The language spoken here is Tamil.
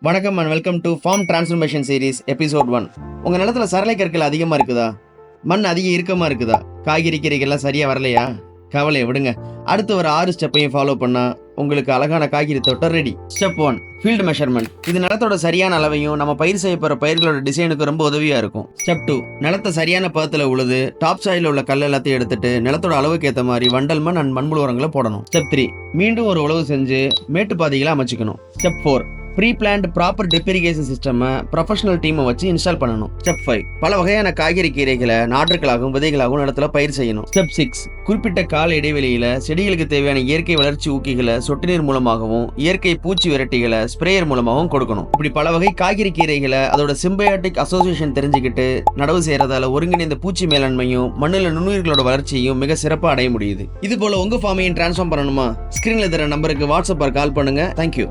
வணக்கம் and welcome to farm transformation series episode 1. உங்கள் நிலத்துல சரளை கற்கள் அதிகமாக இருக்குதா? மண் அதிக இறுக்கமாக இருக்குதா? காய்கறி கீரைகள்லாம் சரியாக வரலையா? கவலையை விடுங்க. அடுத்து ஒரு 6 ஸ்டெப்பையும் ஃபாலோ பண்ணால் உங்களுக்கு அழகான காய்கறி தோட்டம் ரெடி. Step 1, field measurement. இது நிலத்தோட சரியான அளவையும் நம்ம பயிர் செய்ய போகிற பயிர்களோட டிசைனுக்கு ரொம்ப உதவியாக இருக்கும். ஸ்டெப் 2, நிலத்தை சரியான பதத்தில் உழுது டாப் சாயில் உள்ள கல் எல்லாத்தையும் எடுத்துட்டு நிலத்தோட அளவுக்கு ஏற்ற மாதிரி வண்டல் மண் அண்ட் மண்புழு உரங்களை போடணும். ஸ்டெப் 3, மீண்டும் ஒரு உழவு செஞ்சு மேட்டு பாதைகளை அமைச்சிக்கணும். Step 4, pre plant proper drip irrigation system professional டீமை வச்சு இன்ஸ்டால் பண்ணணும். ஸ்டெப் 5, பல வகையான காய்கறி கீரைகளை நாற்றுகளாகவும் விதைகளாகவும் நிலத்துல பயிர் செய்யணும். ஸ்டெப் 6, குறிப்பிட்ட கால இடைவெளியில செடிகளுக்கு தேவையான இயற்கை வளர்ச்சி ஊக்கிகளை சொட்டு நீர் மூலமாகவும் இயற்கை பூச்சி விரட்டிகளை ஸ்ப்ரேயர் மூலமாகவும் கொடுக்கணும். இப்படி பல வகை காய்கறி கீரைகளை அதோட சிம்பயாட்டிக் அசோசியேஷன் தெரிஞ்சுக்கிட்டு நடவு செய்யறதால ஒருங்கிணைந்த பூச்சி மேலாண்மையும் மண்ணில் நுண்ணுயிர்களோட வளர்ச்சியும் மிக சிறப்பாக அடைய முடியுது. இது போல உங்க ஃபார்மையும் டிரான்ஸ்ஃபார்ம் பண்ணணுமா? ஸ்கிரீன்ல தர நம்பருக்கு வாட்ஸ்அப் கால் பண்ணுங்க. தேங்க்யூ.